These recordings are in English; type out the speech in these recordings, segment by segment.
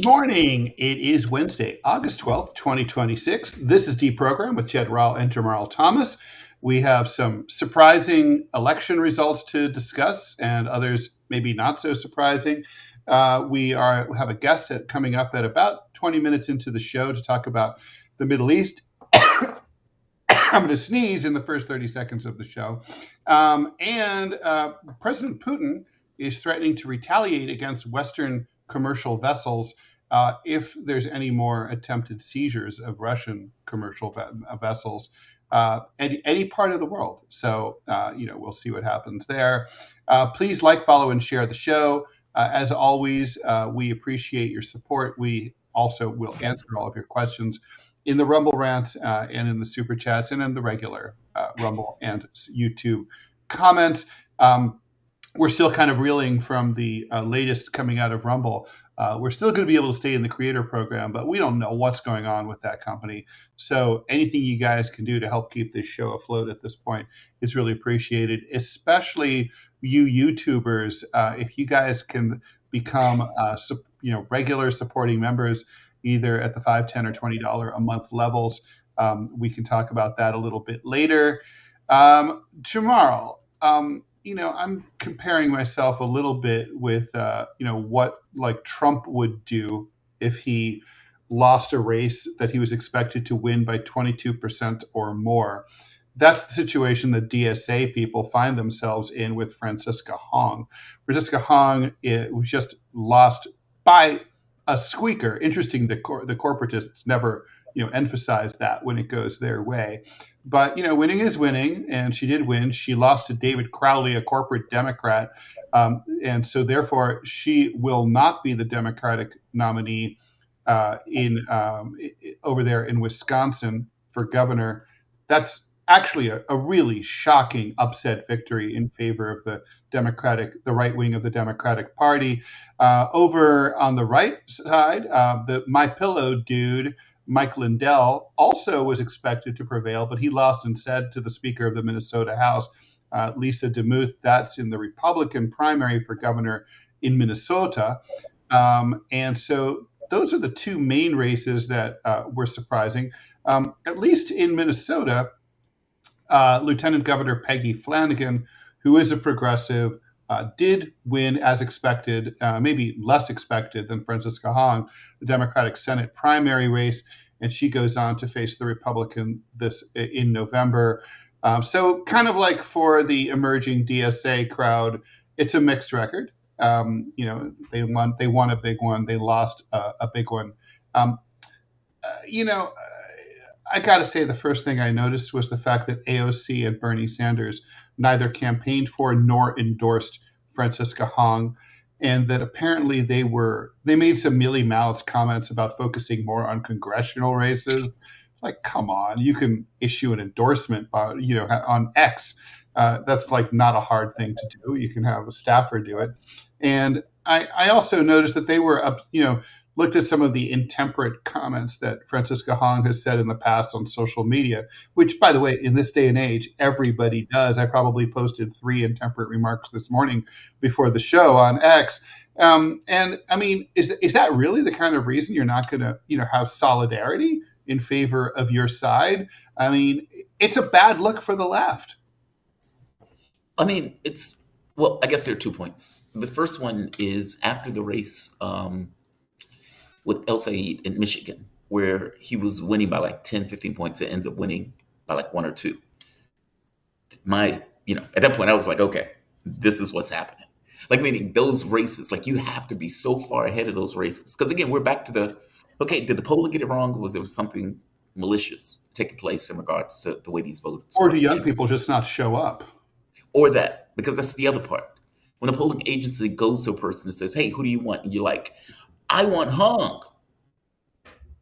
Good morning. It is Wednesday, August 12th, 2026. This is DeProgram with Ted Rall and Jamarl Thomas. We have some surprising election results to discuss and others maybe not so surprising. We have a guest coming up at about 20 minutes into the show to talk about the Middle East. I'm going to sneeze in the first 30 seconds of the show. And President Putin is threatening to retaliate against Western commercial vessels if there's any more attempted seizures of Russian commercial vessels any part of the world. So, we'll see what happens there. Please like, follow, and share the show. As always, we appreciate your support. We also will answer all of your questions in the Rumble rants and in the Super Chats and in the regular Rumble and YouTube comments. We're still kind of reeling from the latest coming out of Rumble. We're still going to be able to stay in the creator program, but we don't know what's going on with that company. So anything you guys can do to help keep this show afloat at this point is really appreciated, especially you YouTubers. If you guys can become regular supporting members, either at the $5, $10, or $20 a month levels, we can talk about that a little bit later. Jamarl, I'm comparing myself a little bit with, what like Trump would do if he lost a race that he was expected to win by 22% or more. That's the situation that DSA people find themselves in with Francisca Hong. Francisca Hong was just lost by a squeaker. Interesting, the corporatists never emphasize that when it goes their way. But, winning is winning, and she did win. She lost to David Crowley, a corporate Democrat, and so therefore she will not be the Democratic nominee over there in Wisconsin for governor. That's actually a really shocking upset victory in favor of the right wing of the Democratic Party. Over on the right side, the My Pillow dude, Mike Lindell, also was expected to prevail, but he lost instead to the Speaker of the Minnesota House, Lisa DeMuth. That's in the Republican primary for governor in Minnesota. And so those are the two main races that were surprising. At least in Minnesota, Lieutenant Governor Peggy Flanagan, who is a progressive, did win as expected, maybe less expected than Francisca Hong, the Democratic Senate primary race, and she goes on to face the Republican in November. So kind of like for the emerging DSA crowd, it's a mixed record. They won a big one, they lost a big one. I got to say, the first thing I noticed was the fact that AOC and Bernie Sanders neither campaigned for nor endorsed Francisca Hong, and that apparently they made some mealy-mouthed comments about focusing more on congressional races. Like, come on, you can issue an endorsement, on X. That's like not a hard thing to do. You can have a staffer do it. And I also noticed that they were up, looked at some of the intemperate comments that Francisca Hong has said in the past on social media, which, by the way, in this day and age, everybody does. I probably posted 3 intemperate remarks this morning before the show on X. And I mean, is that really the kind of reason you're not going to, have solidarity in favor of your side? I mean, it's a bad look for the left. I mean, I guess there are 2 points. The first one is after the race, with El Said in Michigan, where he was winning by like 10, 15 points and ends up winning by like 1 or 2. At that point I was like, okay, this is what's happening. Like, meaning those races, like you have to be so far ahead of those races. Because again, we're back to did the polling get it wrong? Or was there something malicious taking place in regards to the way these votes? Or do young people just not show up? Or that, because that's the other part. When a polling agency goes to a person and says, hey, who do you want? And you're like, I want Hong.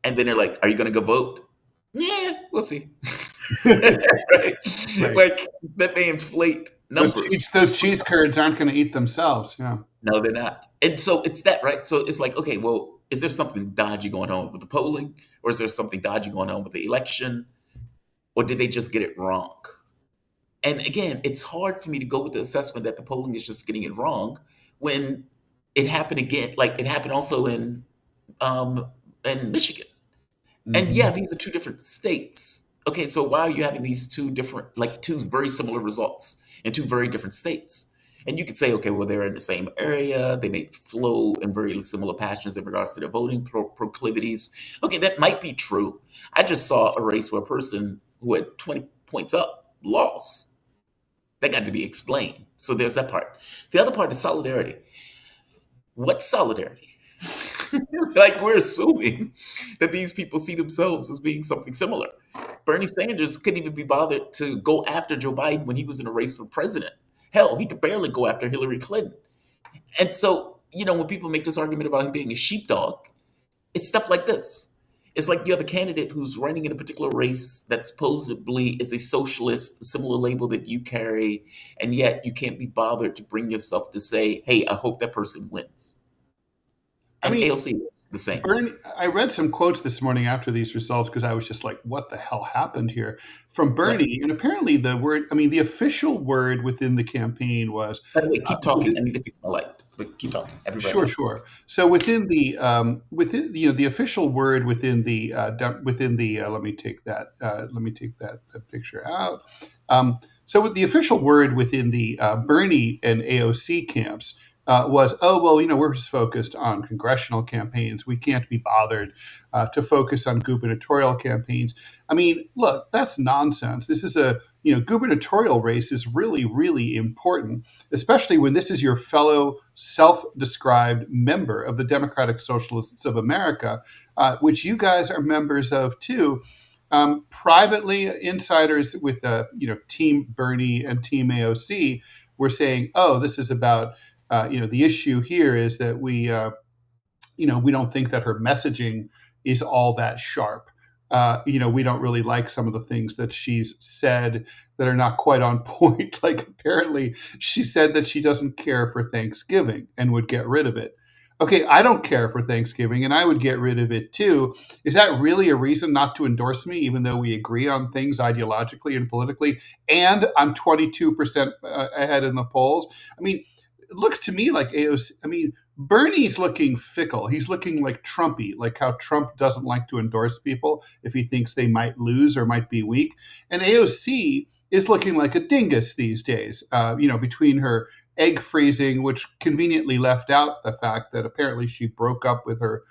And then they're like, are you going to go vote? Yeah, we'll see. Right? Like, that may inflate numbers. Those cheese curds aren't going to eat themselves. Yeah. No, they're not. And so it's that, right? So it's like, okay, well, is there something dodgy going on with the polling? Or is there something dodgy going on with the election? Or did they just get it wrong? And again, it's hard for me to go with the assessment that the polling is just getting it wrong when it happened again. Like, it happened also in um, and Michigan. And yeah, Hmm. these are two different states. Okay, so why are you having these two different, like two very similar results in two very different states? And you could say, okay, well, they're in the same area. They may flow in very similar passions in regards to their voting proclivities. Okay, that might be true. I just saw a race where a person who had 20 points up lost. That got to be explained. So there's that part. The other part is solidarity. What solidarity? Like we're assuming that these people see themselves as being something similar. Bernie Sanders couldn't even be bothered to go after Joe Biden when he was in a race for president. Hell, he could barely go after Hillary Clinton. And so, when people make this argument about him being a sheepdog, it's stuff like this. It's like you have a candidate who's running in a particular race that supposedly is a socialist, a similar label that you carry, and yet you can't be bothered to bring yourself to say, hey, I hope that person wins. I And mean, AOC is the same. Bernie, I read some quotes this morning after these results because I was just like, what the hell happened here? From Right. Bernie. And apparently the official word within the campaign was, By the way, keep talking. within, I need to fix my light, but keep talking. I'll be right sure, back. sure. So within the official word within the let me take that picture out. So with the official word within the Bernie and AOC camps was, oh well, we're just focused on congressional campaigns. We can't be bothered to focus on gubernatorial campaigns. I mean, look, that's nonsense. This is a gubernatorial race is really, really important, especially when this is your fellow self-described member of the Democratic Socialists of America, which you guys are members of too. Privately, insiders with Team Bernie and Team AOC were saying, "Oh, this is about the issue here is that we don't think that her messaging is all that sharp. We don't really like some of the things that she's said that are not quite on point. Like apparently she said that she doesn't care for Thanksgiving and would get rid of it. Okay, I don't care for Thanksgiving and I would get rid of it too. Is that really a reason not to endorse me, even though we agree on things ideologically and politically? And I'm 22% ahead in the polls. I mean, it looks to me like AOC. I mean, Bernie's looking fickle. He's looking like Trumpy, like how Trump doesn't like to endorse people if he thinks they might lose or might be weak. And AOC is looking like a dingus these days, between her egg freezing, which conveniently left out the fact that apparently she broke up with her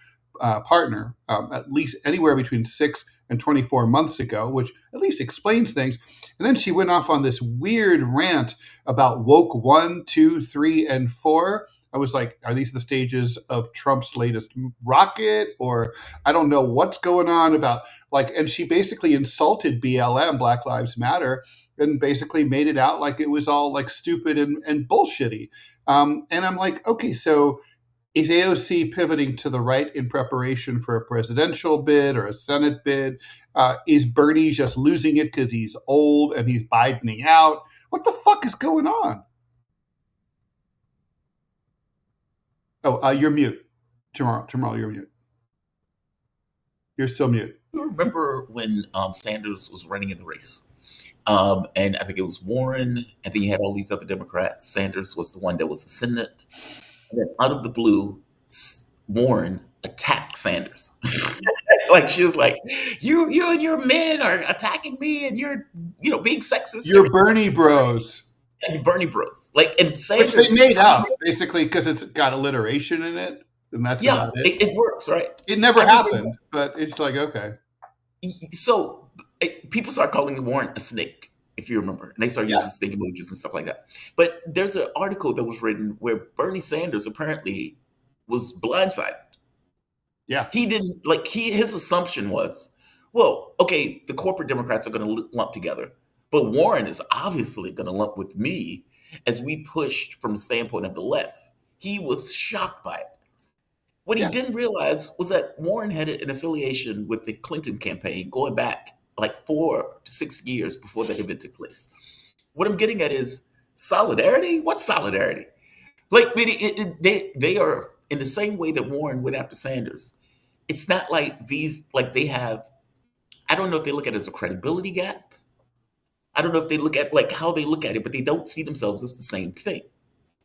partner at least anywhere between 6 and 24 months ago, which at least explains things. And then she went off on this weird rant about woke 1, 2, 3, and 4. I was like, are these the stages of Trump's latest rocket? Or I don't know what's going on about and she basically insulted BLM, Black Lives Matter, and basically made it out like it was all like stupid and bullshitty. And I'm like, okay, so is AOC pivoting to the right in preparation for a presidential bid or a Senate bid? Is Bernie just losing it because he's old and he's Bidening out? What the fuck is going on? Oh, you're mute. Jamarl, you're mute. You're still mute. You remember when Sanders was running in the race? And I think it was Warren, and then you had all these other Democrats. Sanders was the one that was the Senate. And then out of the blue, Warren attacked Sanders. Like she was like, "You and your men are attacking me, and you're being sexist." You're Bernie bros. And Bernie Bros. Like and Which they Sanders. made up, basically, because it's got alliteration in it, and that's Yeah, about it. it works, right? It never Everybody. happened, but it's like, okay. So people start calling Warren a snake, if you remember, and they start Yeah. using snake emojis and stuff like that. But there's an article that was written where Bernie Sanders apparently was blindsided. Yeah. He didn't like his assumption was, well, okay, the corporate Democrats are going to lump together, but Warren is obviously going to lump with me as we pushed from the standpoint of the left. He was shocked by it. What he Yeah. didn't realize was that Warren had an affiliation with the Clinton campaign going back like 4 to 6 years before that event took place. What I'm getting at is solidarity. What solidarity? Like they are in the same way that Warren went after Sanders. It's not like they have. I don't know if they look at it as a credibility gap. I don't know if they look at like how they look at it, but they don't see themselves as the same thing.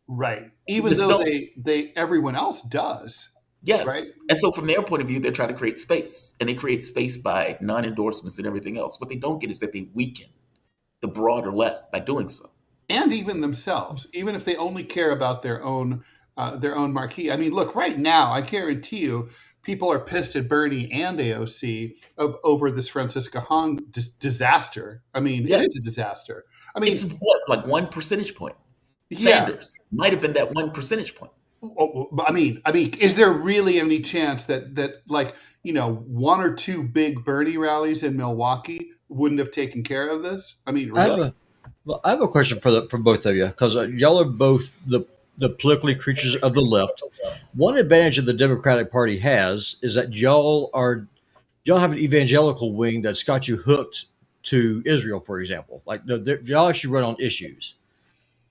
Right. Even Just though don't. they everyone else does. right? Yes. And so from their point of view, they're trying to create space. And they create space by non-endorsements and everything else. What they don't get is that they weaken the broader left by doing so. And even themselves, even if they only care about their own marquee. I mean, look, right now, I guarantee you, people are pissed at Bernie and AOC over this Francisca Hong disaster. I mean, it Yes. is a disaster. I It's mean, what, like 1 percentage point. yeah. Sanders might have been that 1 percentage point. I mean, is there really any chance that like one or two big Bernie rallies in Milwaukee wouldn't have taken care of this? I mean, I have really? a well, I have a question for both of you because y'all are both the politically creatures of the left. One advantage that the Democratic Party has is that y'all have an evangelical wing that's got you hooked to Israel, for example. Like y'all actually run on issues.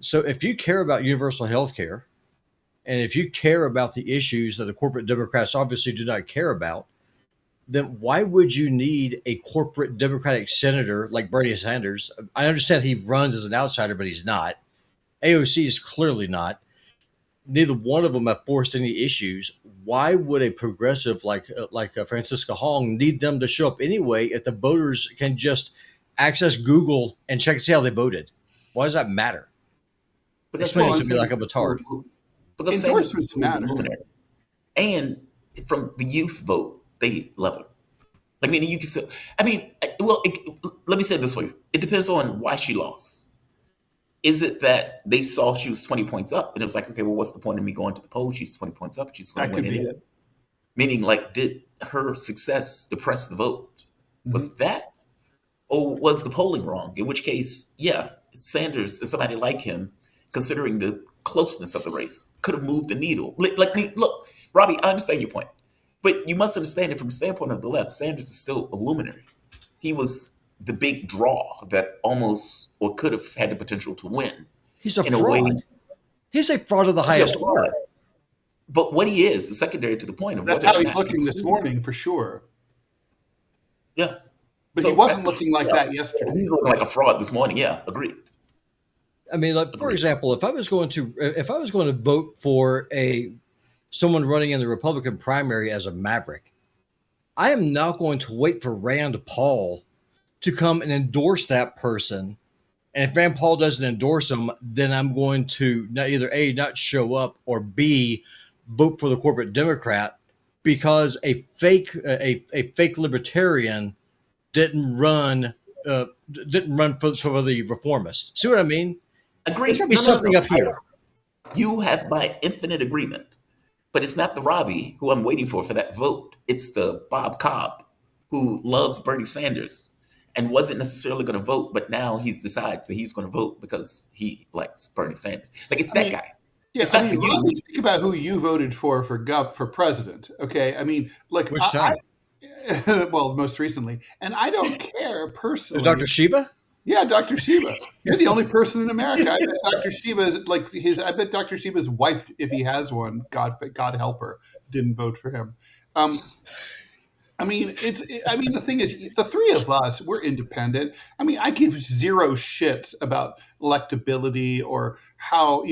So if you care about universal health care, and if you care about the issues that the corporate Democrats obviously do not care about, then why would you need a corporate Democratic senator like Bernie Sanders? I understand he runs as an outsider, but he's not. AOC is clearly not. Neither one of them have forced any issues. Why would a progressive like Francisca Hong need them to show up anyway if the voters can just access Google and check and see how they voted? Why does that matter? Because Explain it Well, to me like I'm a tard. because Sanders is endorsements matter. luminary. And from the youth vote, they level. I mean, you can say, let me say it this way. It depends on why she lost. Is it that they saw she was 20 points up and it was like, okay, well, what's the point of me going to the polls? She's 20 points up. She's going That to could win be anyway. it. Meaning, like, did her success depress the vote? Was Mm-hmm. that? Or was the polling wrong? In which case, yeah, Sanders is somebody like him, considering the closeness of the race, could have moved the needle. Look, Robbie, I understand your point. But you must understand it from the standpoint of the left, Sanders is still a luminary. He was the big draw that almost or could have had the potential to win. He's a In a way, fraud. He's a fraud of the highest order. but what he is secondary to the point of That's whether how or he's not looking people this see him. morning for sure. Yeah. But So, he wasn't looking like yeah, that yesterday. he's looking like a fraud this morning. Yeah, agreed. I mean, like for Agreed. example, if I was going to vote for someone running in the Republican primary as a maverick, I am not going to wait for Rand Paul to come and endorse that person. And if Rand Paul doesn't endorse him, then I'm going to either A, not show up, or B, vote for the corporate Democrat because a fake libertarian didn't run for the reformists. See what I mean? Agreed. There's going to be something up here. You have my infinite agreement. But it's not the Robbie who I'm waiting for that vote. It's the Bob Cobb who loves Bernie Sanders and wasn't necessarily going to vote, but now he's decided that he's going to vote because he likes Bernie Sanders. Like, it's that guy. Yeah, It's I not mean, the Robbie, you. think about who you voted for president. Okay, I mean, like Which time? well, most recently, and I don't care personally. Dr. Shiva? Yeah, Dr. Shiva. You're the only person in America. I bet Dr. Shiva is like I bet Dr. Shiva's wife, if he has one, God help her, didn't vote for him. I mean, the thing is, the three of us, we're independent. I mean, I give zero shits about electability or how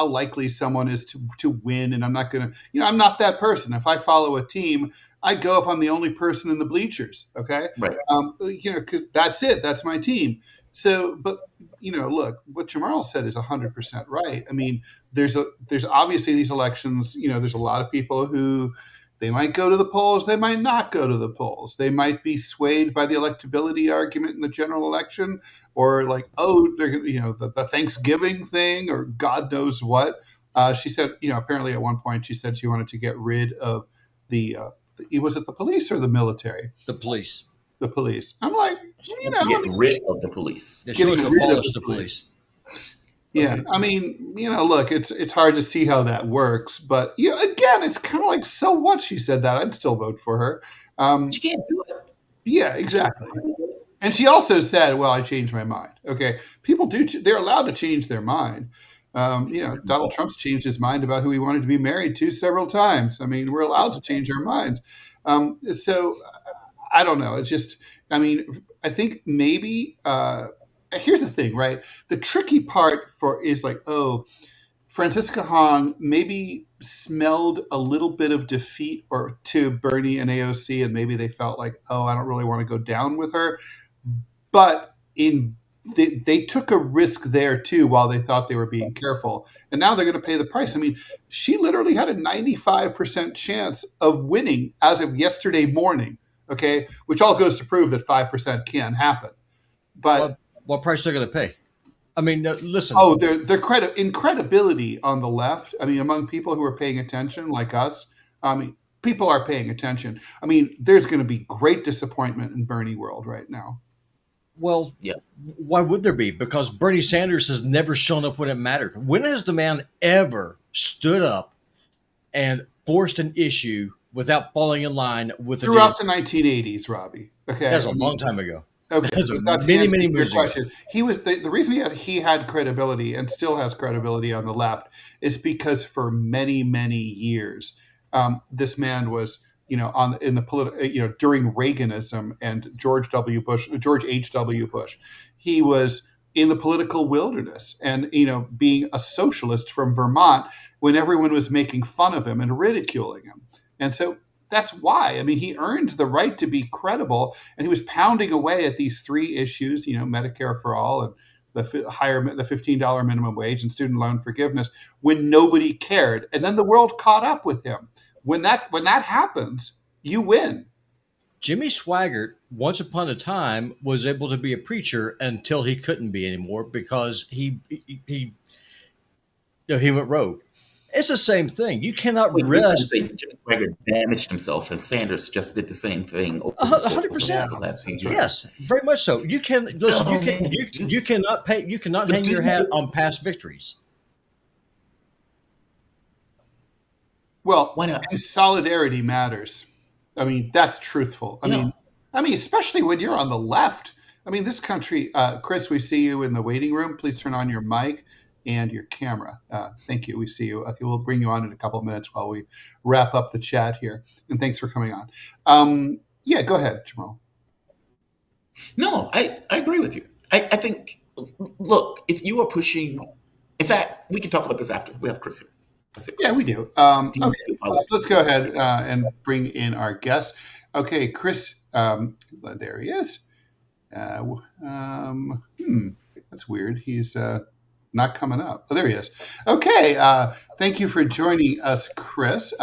likely someone is to win. And I'm not going to, I'm not that person. If I follow a team, I go if I'm the only person in the bleachers. Okay. Right. Because that's it. That's my team. So, but, look, what Jamarl said is 100% right. I mean, there's obviously these elections, there's a lot of people who, they might go to the polls. They might not go to the polls. They might be swayed by the electability argument in the general election, or like, they're the Thanksgiving thing, or God knows what. She said, apparently at one point she said she wanted to get rid of was it the police or the military? The police. The police. I'm like, Get rid of the police. They Getting chose to rid of abolish the the police. Yeah, I mean, look, it's hard to see how that works, but again, it's kind of like, so what? She said that I'd still vote for her. She can't do it. Yeah, exactly. And she also said, "Well, I changed my mind." Okay, people they're allowed to change their mind. Donald Trump's changed his mind about who he wanted to be married to several times. I mean, we're allowed to change our minds. So I don't know. It's just, I mean, I think maybe. Here's the thing, right? The tricky part is like, Francisca Hong maybe smelled a little bit of defeat or to Bernie and AOC, and maybe they felt like, oh, I don't really want to go down with her. But they took a risk there too while they thought they were being careful. And now they're going to pay the price. I mean, she literally had a 95% chance of winning as of yesterday morning, okay, which all goes to prove that 5% can happen. But what price they're going to pay? I mean, listen. Oh, their credibility on the left. I mean, among people who are paying attention, like us. I mean, people are paying attention. I mean, there's going to be great disappointment in Bernie world right now. Well, yeah. Why would there be? Because Bernie Sanders has never shown up when it mattered. When has the man ever stood up and forced an issue without falling in line with the throughout the 1980s, Robbie? Okay, that's a long time ago. Okay, that's many years ago. He was the reason he had credibility and still has credibility on the left is because for many years, this man was in the political during Reaganism and George H.W. Bush, he was in the political wilderness and being a socialist from Vermont when everyone was making fun of him and ridiculing him, and so. That's why. I mean, he earned the right to be credible, and he was pounding away at these three issues, Medicare for all and the $15 minimum wage and student loan forgiveness when nobody cared. And then the world caught up with him. When that happens, you win. Jimmy Swaggart, once upon a time, was able to be a preacher until he couldn't be anymore because he went rogue. It's the same thing. You cannot rest. Jimmy Swaggart damaged himself, and Sanders just did the same thing. 100%. The last few years. Yes, very much so. You can listen. You cannot pay. You cannot hang your hat on past victories. Well, why not? Solidarity matters. I mean, that's truthful. I mean, especially when you're on the left. I mean, this country. Chris, we see you in the waiting room. Please turn on your mic and your camera. Thank you. We see you. Okay, we'll bring you on in a couple of minutes while we wrap up the chat here. And thanks for coming on. Yeah, go ahead, Jamarl. No, I agree with you. I think, look, if you are pushing, in fact, we can talk about this after. We have Chris here. Yeah, we do. Okay, let's go ahead and bring in our guest. Okay, Chris, there he is. That's weird. He's not coming up. Oh, there he is. Okay. Thank you for joining us, Chris.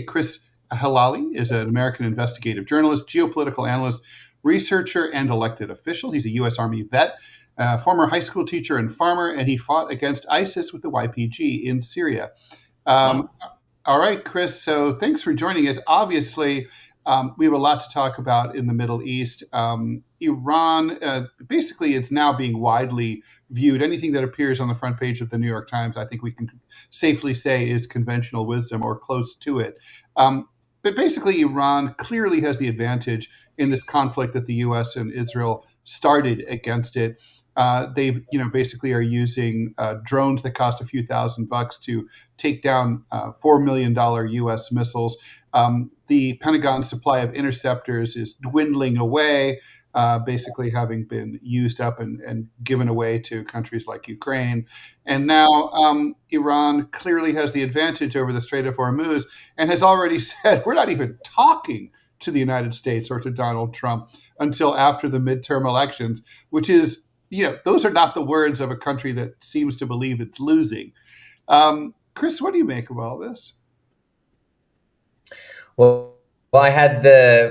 Chris Helali is an American investigative journalist, geopolitical analyst, researcher, and elected official. He's a U.S. Army vet, former high school teacher and farmer, and he fought against ISIS with the YPG in Syria. All right, Chris. So thanks for joining us. Obviously, we have a lot to talk about in the Middle East. Iran, basically, it's now being widely viewed. Anything that appears on the front page of the New York Times, I think we can safely say is conventional wisdom or close to it. But basically, Iran clearly has the advantage in this conflict that the U.S. and Israel started against it. They, basically are using drones that cost a few $1,000s to take down $4 million U.S. missiles. The Pentagon supply of interceptors is dwindling away, basically having been used up and given away to countries like Ukraine. And now Iran clearly has the advantage over the Strait of Hormuz and has already said, we're not even talking to the United States or to Donald Trump until after the midterm elections, which is, those are not the words of a country that seems to believe it's losing. Chris, what do you make of all this? Well, I had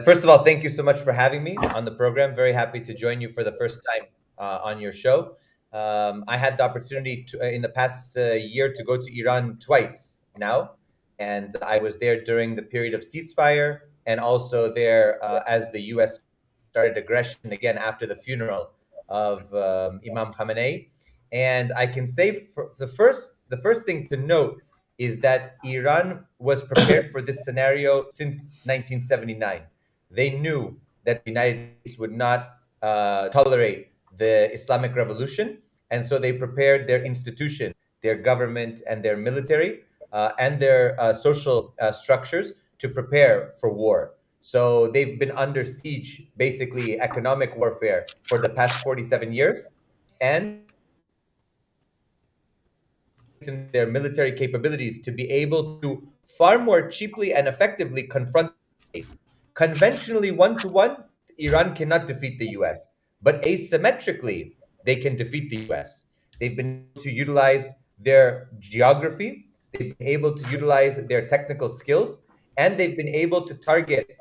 first of all, thank you so much for having me on the program. Very happy to join you for the first time on your show. I had the opportunity in the past year to go to Iran twice now. And I was there during the period of ceasefire and also there as the U.S. started aggression again after the funeral of Imam Khamenei. And I can say the first thing to note is that Iran was prepared for this scenario since 1979. They knew that the United States would not tolerate the Islamic Revolution. And so they prepared their institutions, their government and their military and their social structures to prepare for war. So they've been under siege, basically economic warfare for the past 47 years. And their military capabilities to be able to far more cheaply and effectively confront. Conventionally, one-to-one, Iran cannot defeat the US, but asymmetrically, they can defeat the US. They've been able to utilize their geography, they've been able to utilize their technical skills, and they've been able to target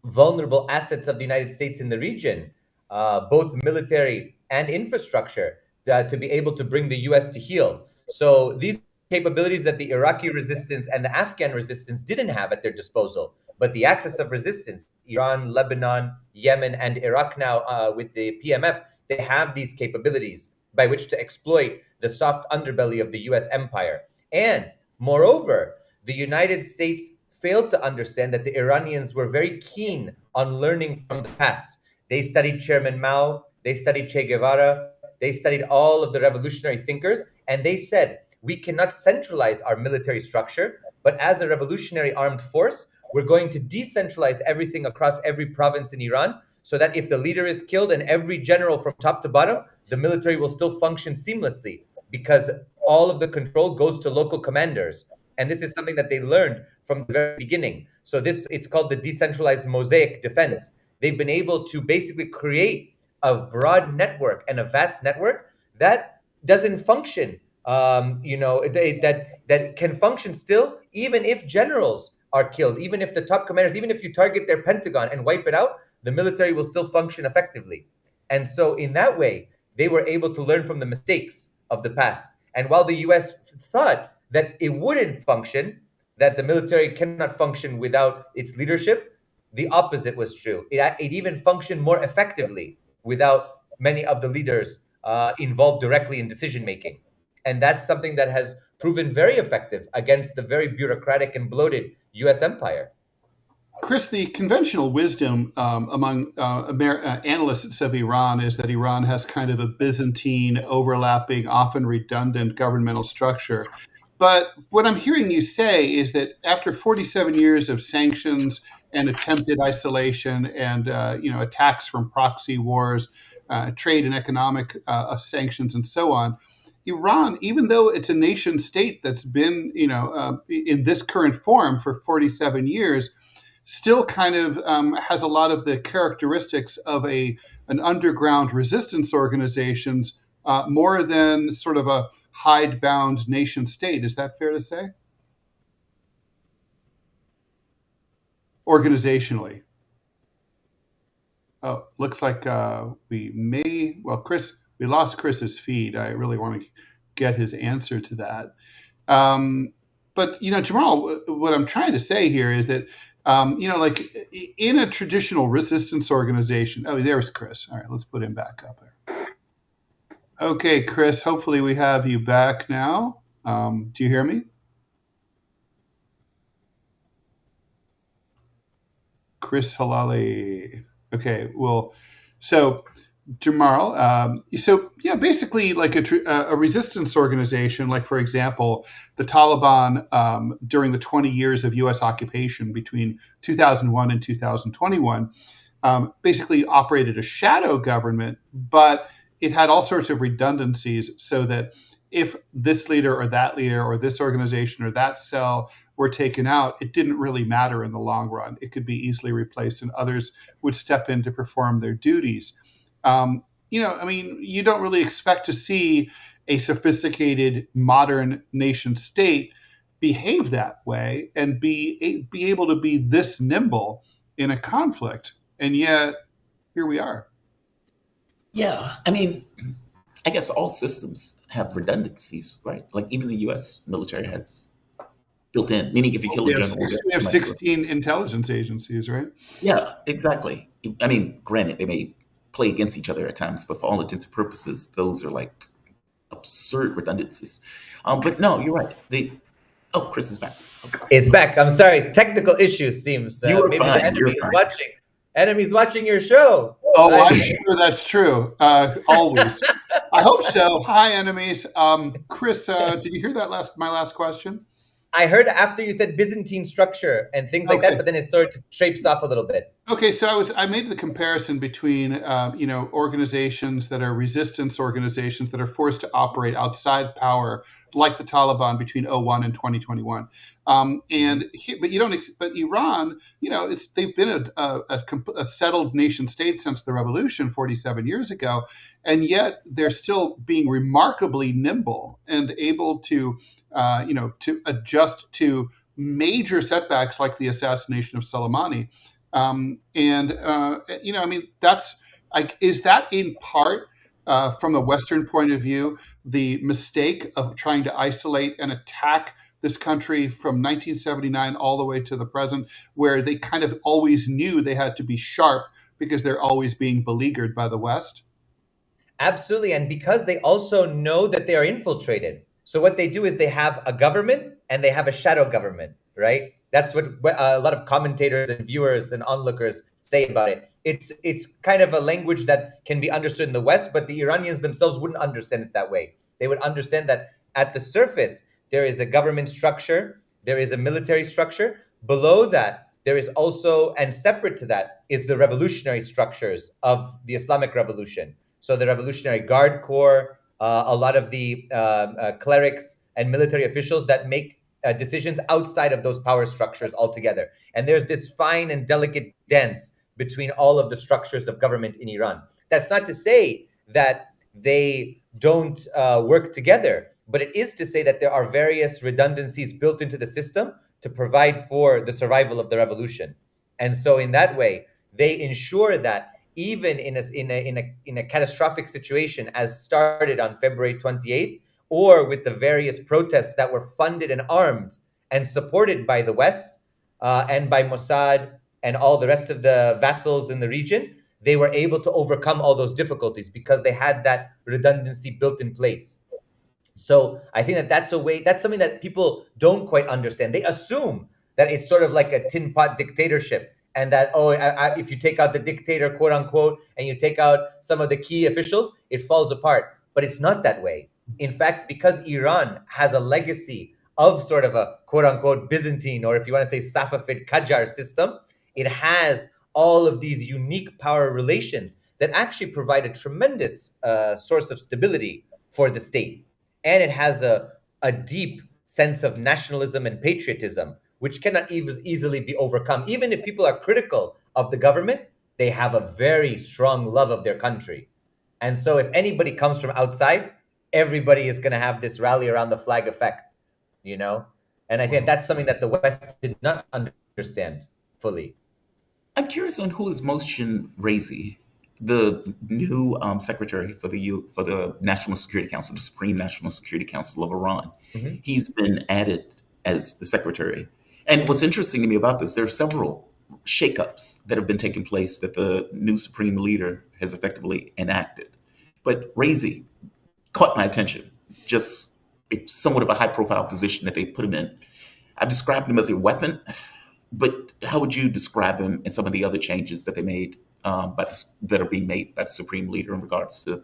vulnerable assets of the United States in the region, both military and infrastructure, to be able to bring the US to heel. So these capabilities that the Iraqi resistance and the Afghan resistance didn't have at their disposal, but the axis of resistance, Iran, Lebanon, Yemen, and Iraq now with the PMF, they have these capabilities by which to exploit the soft underbelly of the US empire. And moreover, the United States failed to understand that the Iranians were very keen on learning from the past. They studied Chairman Mao, they studied Che Guevara, they studied all of the revolutionary thinkers, and they said, we cannot centralize our military structure, but as a revolutionary armed force, we're going to decentralize everything across every province in Iran so that if the leader is killed and every general from top to bottom, the military will still function seamlessly because all of the control goes to local commanders. And this is something that they learned from the very beginning. So it's called the decentralized mosaic defense. They've been able to basically create a broad network and a vast network that doesn't function, that can function still, even if generals are killed, even if the top commanders, even if you target their Pentagon and wipe it out, the military will still function effectively. And so in that way, they were able to learn from the mistakes of the past. And while the US thought that it wouldn't function, that the military cannot function without its leadership, the opposite was true. It even functioned more effectively without many of the leaders involved directly in decision-making. And that's something that has proven very effective against the very bureaucratic and bloated US empire. Chris, the conventional wisdom among analysts of Iran is that Iran has kind of a Byzantine, overlapping, often redundant governmental structure. But what I'm hearing you say is that after 47 years of sanctions and attempted isolation and attacks from proxy wars, trade and economic sanctions, and so on, Iran, even though it's a nation state that's been in this current form for 47 years, still kind of has a lot of the characteristics of an underground resistance organizations more than sort of a hidebound nation state. Is that fair to say? Organizationally. Oh, looks like Chris, we lost Chris's feed. I really want to get his answer to that. But, Jamarl, what I'm trying to say here is that, like in a traditional resistance organization, there's Chris. All right, let's put him back up there. Okay, Chris, hopefully we have you back now. Do you hear me? Chris Helali. Okay, well, so Jamarl, basically like a resistance organization, like, for example, the Taliban during the 20 years of U.S. occupation between 2001 and 2021, basically operated a shadow government, but it had all sorts of redundancies so that if this leader or that leader or this organization or that cell were taken out, it didn't really matter in the long run. It could be easily replaced and others would step in to perform their duties. You don't really expect to see a sophisticated modern nation state behave that way and be able to be this nimble in a conflict. And yet, here we are. Yeah, I guess all systems have redundancies, right? Like even the U.S. military has built in, meaning if you kill a general... We have 16 intelligence agencies, right? Yeah, exactly. Granted, they may play against each other at times, but for all intents and purposes, those are like absurd redundancies. But no, you're right. Chris is back. Okay. It's back. I'm sorry. Technical issues seems. Maybe fine. the enemy is watching. Enemy's watching your show. Oh, I'm sure that's true. Always. I hope so. Hi, enemies. Chris, did you hear my last question? I heard after you said Byzantine structure and things like Okay. that, but then it started to traipse off a little bit. Okay, so I made the comparison between organizations that are resistance organizations that are forced to operate outside power, like the Taliban between '01 and 2021. But Iran, they've been a settled nation state since the revolution 47 years ago, and yet they're still being remarkably nimble and able to to adjust to major setbacks like the assassination of Soleimani. Is that in part from the Western point of view, the mistake of trying to isolate and attack this country from 1979 all the way to the present, where they kind of always knew they had to be sharp because they're always being beleaguered by the West? Absolutely. And because they also know that they are infiltrated. So what they do is they have a government and they have a shadow government, right? That's what a lot of commentators and viewers and onlookers say about it. It's kind of a language that can be understood in the West, but the Iranians themselves wouldn't understand it that way. They would understand that at the surface, there is a government structure, there is a military structure. Below that, there is also, and separate to that, is the revolutionary structures of the Islamic Revolution. So the Revolutionary Guard Corps, a lot of the clerics and military officials that make decisions outside of those power structures altogether. And there's this fine and delicate dance between all of the structures of government in Iran. That's not to say that they don't work together, but it is to say that there are various redundancies built into the system to provide for the survival of the revolution. And so in that way, they ensure that even in a catastrophic situation as started on February 28th, or with the various protests that were funded and armed and supported by the West and by Mossad and all the rest of the vassals in the region, they were able to overcome all those difficulties because they had that redundancy built in place. So I think that's something that people don't quite understand. They assume that it's sort of like a tin pot dictatorship, and that, if you take out the dictator, quote unquote, and you take out some of the key officials, it falls apart. But it's not that way. In fact, because Iran has a legacy of sort of a quote unquote Byzantine, or if you want to say Safavid Qajar system, it has all of these unique power relations that actually provide a tremendous source of stability for the state. And it has a deep sense of nationalism and patriotism, which cannot easily be overcome. Even if people are critical of the government, they have a very strong love of their country. And so if anybody comes from outside, everybody is going to have this rally around the flag effect, And I think that's something that the West did not understand fully. I'm curious on who is Mohsen Raisi, the new secretary for the National Security Council, the Supreme National Security Council of Iran. Mm-hmm. He's been added as the secretary. And what's interesting to me about this, there are several shakeups that have been taking place that the new supreme leader has effectively enacted. But Raisi caught my attention. Just it's somewhat of a high-profile position that they put him in. I described him as a weapon, but how would you describe him and some of the other changes that they made that are being made by the supreme leader in regards to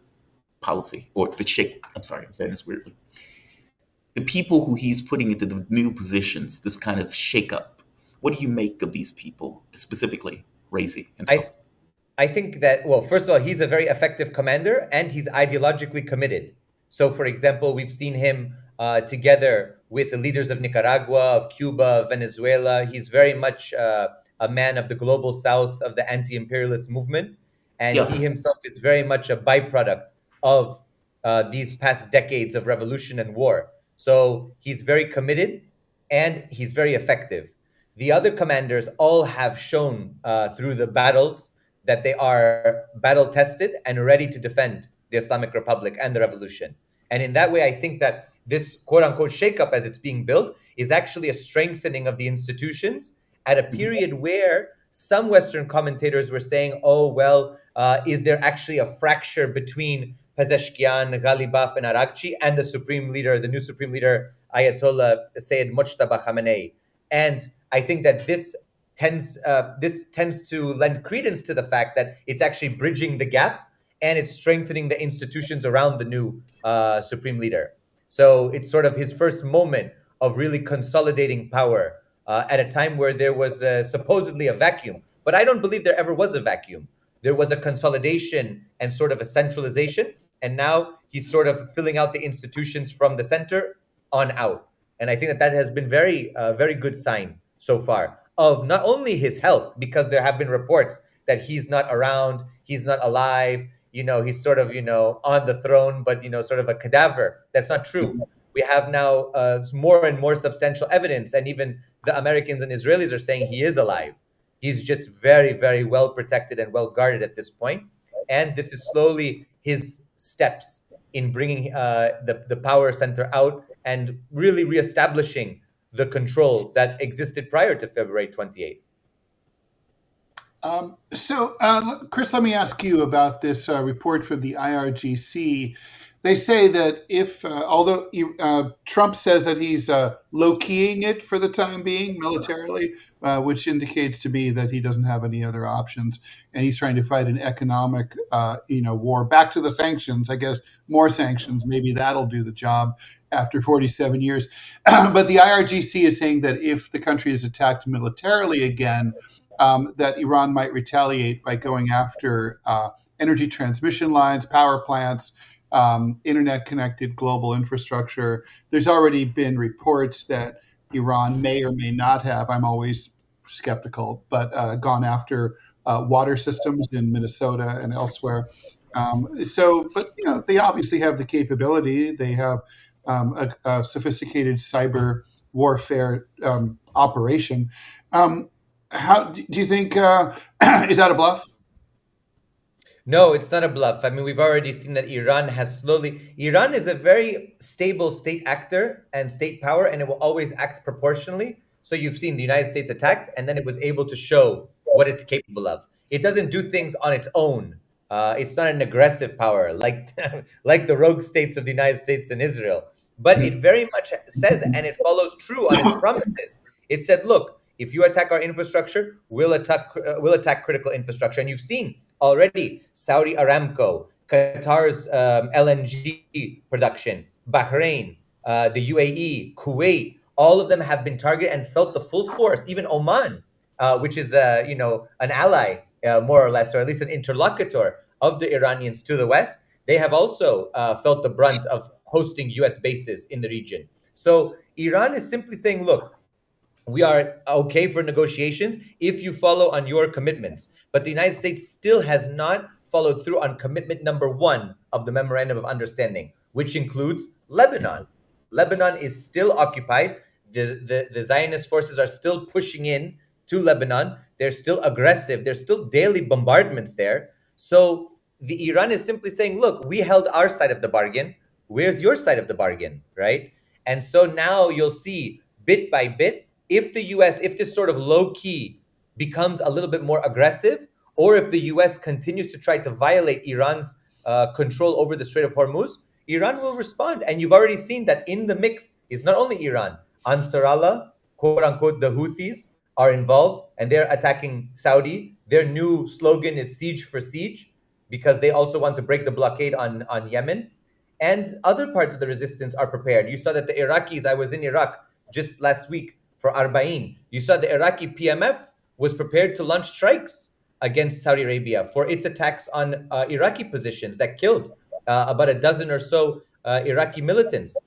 policy or the shake? I'm sorry, I'm saying this weirdly. The people who he's putting into the new positions, this kind of shakeup. What do you make of these people, specifically Raisi himself? I think that, well, first of all, he's a very effective commander and he's ideologically committed. So, for example, we've seen him together with the leaders of Nicaragua, of Cuba, of Venezuela. He's very much a man of the global south, of the anti-imperialist movement. And he himself is very much a byproduct of these past decades of revolution and war. So he's very committed and he's very effective. The other commanders all have shown through the battles that they are battle-tested and ready to defend the Islamic Republic and the revolution. And in that way, I think that this quote-unquote shakeup as it's being built is actually a strengthening of the institutions at a period where some Western commentators were saying, is there actually a fracture between Pezeshkian, Ghalibaf, and Arakchi and the new supreme leader, Ayatollah Sayyid Mujtaba Khamenei? And I think that this tends to lend credence to the fact that it's actually bridging the gap and it's strengthening the institutions around the new supreme leader. So it's sort of his first moment of really consolidating power at a time where there was supposedly a vacuum. But I don't believe there ever was a vacuum. There was a consolidation and sort of a centralization. And now he's sort of filling out the institutions from the center on out. And I think that that has been very good sign so far of not only his health, because there have been reports that he's not around, he's not alive, he's sort of, on the throne, but, sort of a cadaver. That's not true. We have now more and more substantial evidence. And even the Americans and Israelis are saying he is alive. He's just very, very well protected and well guarded at this point. And this is slowly his steps in bringing the power center out and really reestablishing the control that existed prior to February 28th. Chris, let me ask you about this report from the IRGC. They say that although Trump says that he's low-keying it for the time being militarily, which indicates to me that he doesn't have any other options, and he's trying to fight an economic, war. Back to the sanctions, I guess, more sanctions. Maybe that'll do the job after 47 years. But the IRGC is saying that if the country is attacked militarily again, that Iran might retaliate by going after energy transmission lines, power plants, internet-connected global infrastructure. There's already been reports that Iran may or may not have, I'm always skeptical, but gone after water systems in Minnesota and elsewhere. But they obviously have the capability. They have a sophisticated cyber warfare operation. How do you think, is that a bluff? No, it's not a bluff. I mean, we've already seen that Iran is a very stable state actor and state power, and it will always act proportionally. So you've seen the United States attacked, and then it was able to show what it's capable of. It doesn't do things on its own. It's not an aggressive power like the rogue states of the United States and Israel. But it very much says, and it follows true on its promises. It said, look, if you attack our infrastructure, we'll attack critical infrastructure. And you've seen already Saudi Aramco, Qatar's LNG production, Bahrain, the UAE, Kuwait, all of them have been targeted and felt the full force. Even Oman, which is an ally, more or less, or at least an interlocutor of the Iranians to the West, they have also felt the brunt of hosting US bases in the region. So Iran is simply saying, look, we are okay for negotiations if you follow on your commitments. But the United States still has not followed through on commitment number 1 of the Memorandum of Understanding, which includes Lebanon. Lebanon is still occupied. The Zionist forces are still pushing in to Lebanon. They're still aggressive. There's still daily bombardments there. So the Iran is simply saying, look, we held our side of the bargain. Where's your side of the bargain, right? And so now you'll see bit by bit, if this sort of low-key becomes a little bit more aggressive, or if the US continues to try to violate Iran's control over the Strait of Hormuz, Iran will respond. And you've already seen that in the mix is not only Iran. Ansar Allah, quote-unquote, the Houthis are involved, and they're attacking Saudi. Their new slogan is siege for siege, because they also want to break the blockade on Yemen. And other parts of the resistance are prepared. You saw that the Iraqis, I was in Iraq just last week, for Arba'in. You saw the Iraqi PMF was prepared to launch strikes against Saudi Arabia for its attacks on Iraqi positions that killed about a dozen or so Iraqi militants.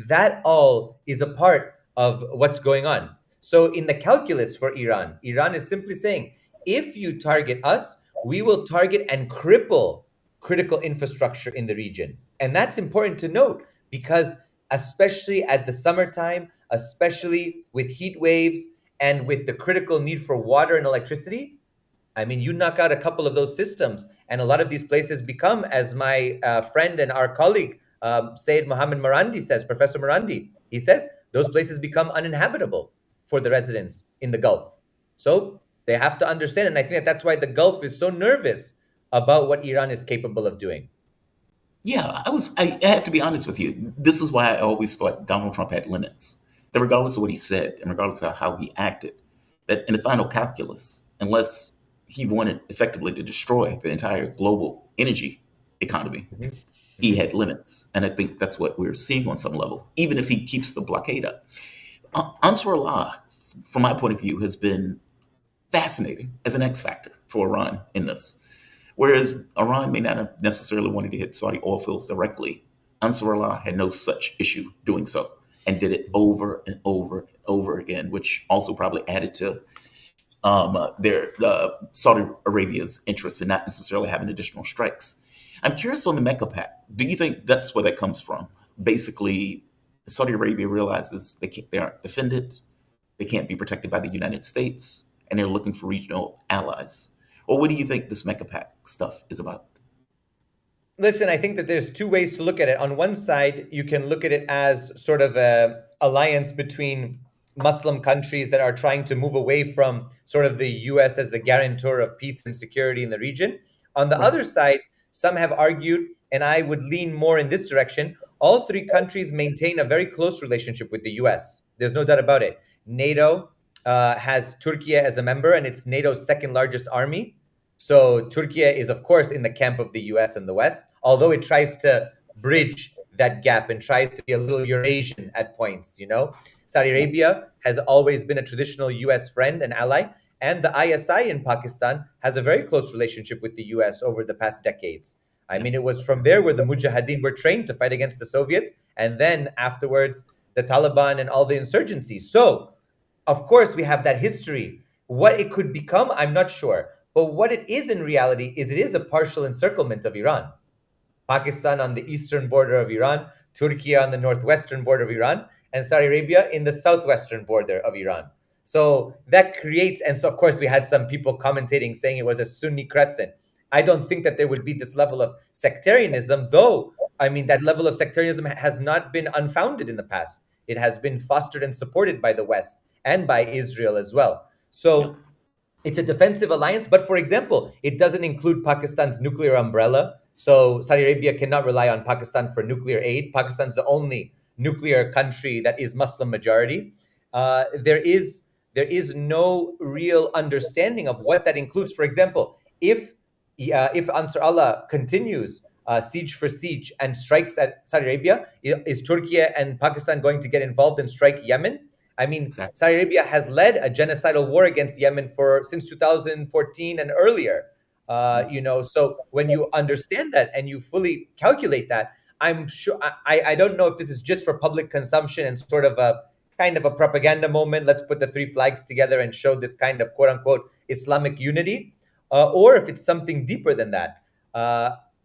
That all is a part of what's going on. So in the calculus for Iran is simply saying, if you target us, we will target and cripple critical infrastructure in the region. And that's important to note, because especially at the summertime, especially with heat waves and with the critical need for water and electricity, I mean, you knock out a couple of those systems, and a lot of these places become, as my friend and our colleague, Sayyid Mohammed Marandi says, Professor Marandi, he says, those places become uninhabitable for the residents in the Gulf. So they have to understand, and I think that's why the Gulf is so nervous about what Iran is capable of doing. Yeah, I have to be honest with you. This is why I always thought Donald Trump had limits. That regardless of what he said and regardless of how he acted, that in the final calculus, unless he wanted effectively to destroy the entire global energy economy, he had limits. And I think that's what we're seeing on some level, even if he keeps the blockade up. Ansar Allah, from my point of view, has been fascinating as an X factor for Iran in this. Whereas Iran may not have necessarily wanted to hit Saudi oil fields directly, Ansar Allah had no such issue doing so and did it over and over and over again, which also probably added to their Saudi Arabia's interest in not necessarily having additional strikes. I'm curious on the Mecca Pact. Do you think that's where that comes from? Basically, Saudi Arabia realizes they aren't defended, they can't be protected by the United States, and they're looking for regional allies. Or what do you think this Mecca Pact stuff is about? Listen, I think that there's two ways to look at it. On one side, you can look at it as sort of a alliance between Muslim countries that are trying to move away from sort of the US as the guarantor of peace and security in the region. On the other side, some have argued, and I would lean more in this direction, all three countries maintain a very close relationship with the US. There's no doubt about it. NATO has Turkey as a member, and it's NATO's second largest army. So Turkey is, of course, in the camp of the US and the West, although it tries to bridge that gap and tries to be a little Eurasian at points, you know. Saudi Arabia has always been a traditional US friend and ally, and the ISI in Pakistan has a very close relationship with the US over the past decades. I mean, it was from there where the Mujahideen were trained to fight against the Soviets, and then afterwards, the Taliban and all the insurgencies. So, of course, we have that history. What it could become, I'm not sure. But what it is in reality is it is a partial encirclement of Iran. Pakistan on the eastern border of Iran, Turkey on the northwestern border of Iran, and Saudi Arabia in the southwestern border of Iran. So that creates, and so of course we had some people commentating saying it was a Sunni crescent. I don't think that there would be this level of sectarianism, though, I mean, that level of sectarianism has not been unfounded in the past. It has been fostered and supported by the West and by Israel as well. So it's a defensive alliance, but for example, it doesn't include Pakistan's nuclear umbrella. So Saudi Arabia cannot rely on Pakistan for nuclear aid. Pakistan's the only nuclear country that is Muslim majority. There is no real understanding of what that includes. For example, if Ansar Allah continues siege for siege and strikes at Saudi Arabia, is Turkey and Pakistan going to get involved and strike Yemen? I mean, exactly. Saudi Arabia has led a genocidal war against Yemen since 2014 and earlier. So when you understand that and you fully calculate that, I'm sure I don't know if this is just for public consumption and sort of a kind of a propaganda moment. Let's put the three flags together and show this kind of quote unquote Islamic unity, or if it's something deeper than that.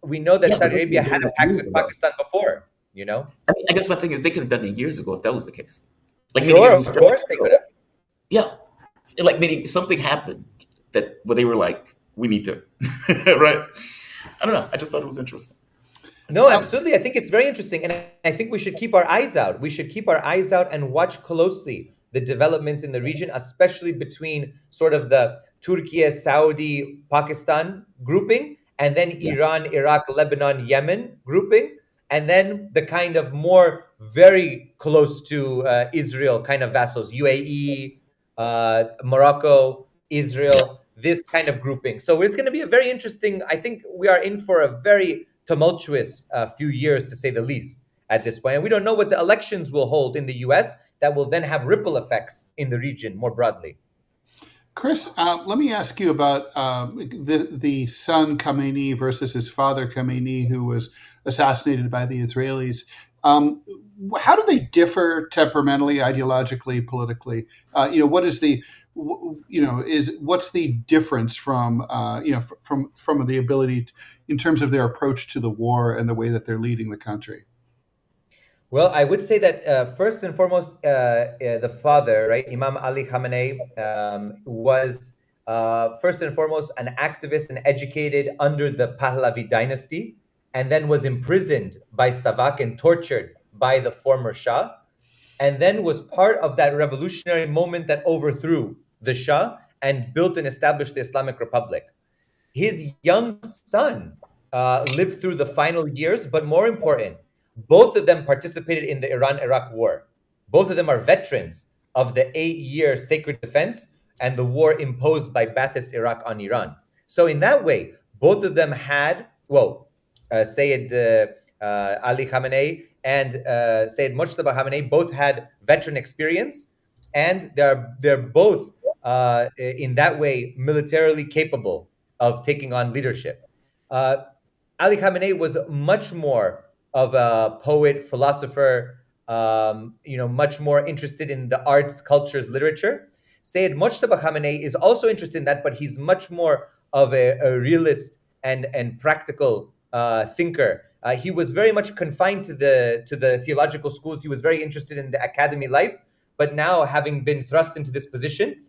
We know that Saudi Arabia had a pact with Pakistan before. You know, I guess my thing is they could have done it years ago if that was the case. Like sure, of course they could have. Yeah, like meaning something happened where they were like, we need to, right? I don't know. I just thought it was interesting. No, absolutely. I think it's very interesting. And I think we should keep our eyes out. We should keep our eyes out and watch closely the developments in the region, especially between sort of the Turkey, Saudi, Pakistan grouping, and then Iran, Iraq, Lebanon, Yemen grouping, and then the kind of more very close to Israel kind of vassals, UAE, Morocco, Israel, this kind of grouping. So it's going to be a very interesting, I think we are in for a very tumultuous few years, to say the least, at this point. And we don't know what the elections will hold in the US that will then have ripple effects in the region more broadly. Chris, let me ask you about the son Khamenei versus his father Khamenei, who was assassinated by the Israelis. How do they differ temperamentally, ideologically, politically? What is the what's the difference from from the ability in terms of their approach to the war and the way that they're leading the country? Well, I would say that first and foremost, the father, right, Imam Ali Khamenei, was first and foremost an activist and educated under the Pahlavi dynasty, and then was imprisoned by Savak and tortured by the former Shah, and then was part of that revolutionary moment that overthrew the Shah and built and established the Islamic Republic. His young son lived through the final years, but more important, both of them participated in the Iran-Iraq war. Both of them are veterans of the 8-year sacred defense and the war imposed by Ba'athist Iraq on Iran. So in that way, both of them had, Sayyid Ali Khamenei and Sayyid Mujtaba Khamenei both had veteran experience, and they're both in that way militarily capable of taking on leadership. Ali Khamenei was much more of a poet, philosopher, much more interested in the arts, cultures, literature. Sayyid Mojtaba Khamenei is also interested in that, but he's much more of a realist and practical thinker. He was very much confined to the theological schools. He was very interested in the academy life, but now having been thrust into this position,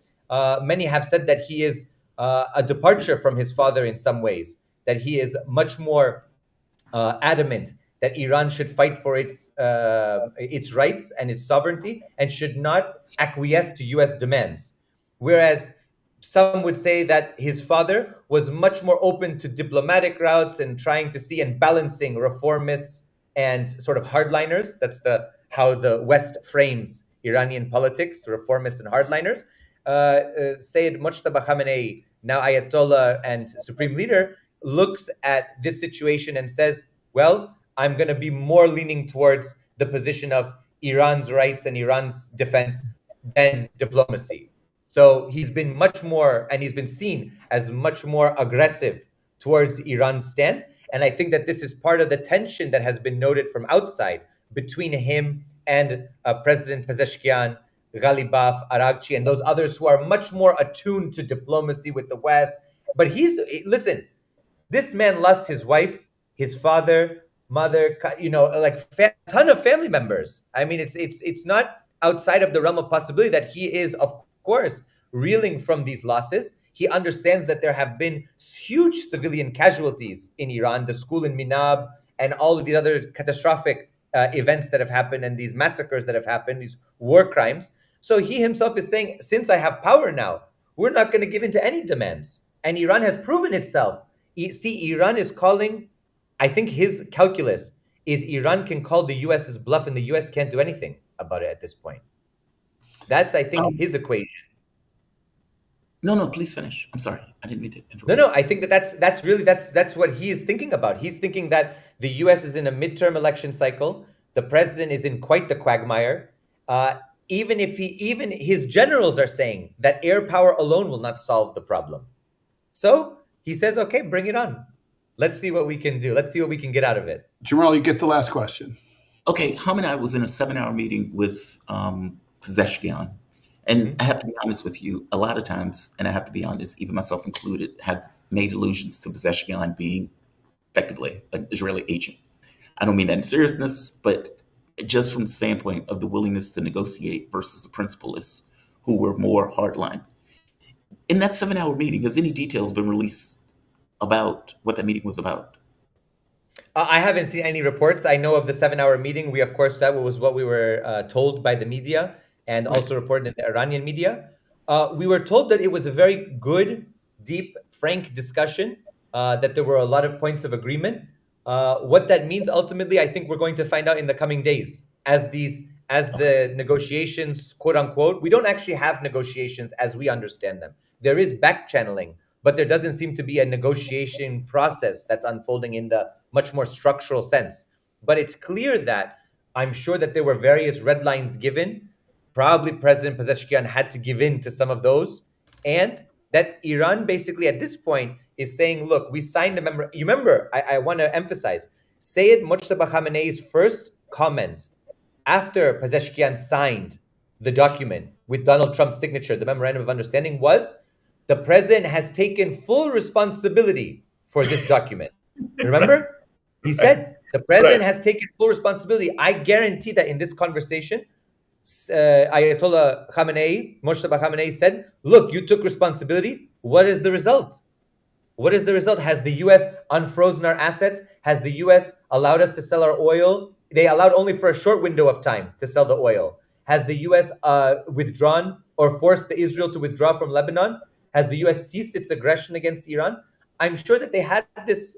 many have said that he is a departure from his father in some ways, that he is much more adamant that Iran should fight for its rights and its sovereignty and should not acquiesce to U.S. demands. Whereas some would say that his father was much more open to diplomatic routes and trying to see and balancing reformists and sort of hardliners. That's how the West frames Iranian politics, reformists and hardliners. Sayyid Mojtaba Khamenei, now Ayatollah and Supreme Leader, looks at this situation and says, well, I'm going to be more leaning towards the position of Iran's rights and Iran's defense than diplomacy. So he's been much more, and he's been seen as much more aggressive towards Iran's stand. And I think that this is part of the tension that has been noted from outside between him and President Pezeshkian, Ghalibaf, Araghchi, and those others who are much more attuned to diplomacy with the West. But listen, this man lost his wife, his father, mother, a ton of family members. I mean, it's not outside of the realm of possibility that he is, of course, reeling from these losses. He understands that there have been huge civilian casualties in Iran, the school in Minab, and all of the other catastrophic events that have happened and these massacres that have happened, these war crimes. So he himself is saying, since I have power now, we're not going to give in to any demands. And Iran has proven itself. See, Iran is calling, I think his calculus is Iran can call the U.S.'s bluff and the U.S. can't do anything about it at this point. That's, I think, his equation. No, please finish. I'm sorry. I didn't mean to interrupt. No, I think that's what he is thinking about. He's thinking that the U.S. is in a midterm election cycle. The president is in quite the quagmire. Even his generals are saying that air power alone will not solve the problem. So he says, okay, bring it on. Let's see what we can do. Let's see what we can get out of it. Jamarl, you get the last question. Okay, Khamenei was in a 7-hour meeting with Pezeshkian. And I have to be honest with you, a lot of times, and I have to be honest, even myself included, have made allusions to Pezeshkian being effectively an Israeli agent. I don't mean that in seriousness, but just from the standpoint of the willingness to negotiate versus the principalists who were more hardline. In that 7-hour meeting, has any details been released about what that meeting was about? I haven't seen any reports. I know of the 7-hour meeting. Of course, that was what we were told by the media and also reported in the Iranian media. We were told that it was a very good, deep, frank discussion, that there were a lot of points of agreement. What that means ultimately, I think we're going to find out in the coming days as the negotiations, quote unquote, we don't actually have negotiations as we understand them. There is back channeling, but there doesn't seem to be a negotiation process that's unfolding in the much more structural sense. But it's clear that I'm sure that there were various red lines given. Probably President Pezeshkian had to give in to some of those. And that Iran basically at this point is saying, look, we signed a member. You remember, I want to emphasize, Sayyid Mojtaba Khamenei's first comment after Pezeshkian signed the document with Donald Trump's signature, the Memorandum of Understanding, was the president has taken full responsibility for this document. Remember? He said, the president has taken full responsibility. I guarantee that in this conversation, Ayatollah Khamenei, Mojtaba Khamenei said, look, you took responsibility. What is the result? What is the result? Has the U.S. unfrozen our assets? Has the U.S. allowed us to sell our oil? They allowed only for a short window of time to sell the oil. Has the U.S. withdrawn or forced Israel to withdraw from Lebanon? Has the U.S. ceased its aggression against Iran? I'm sure that they had this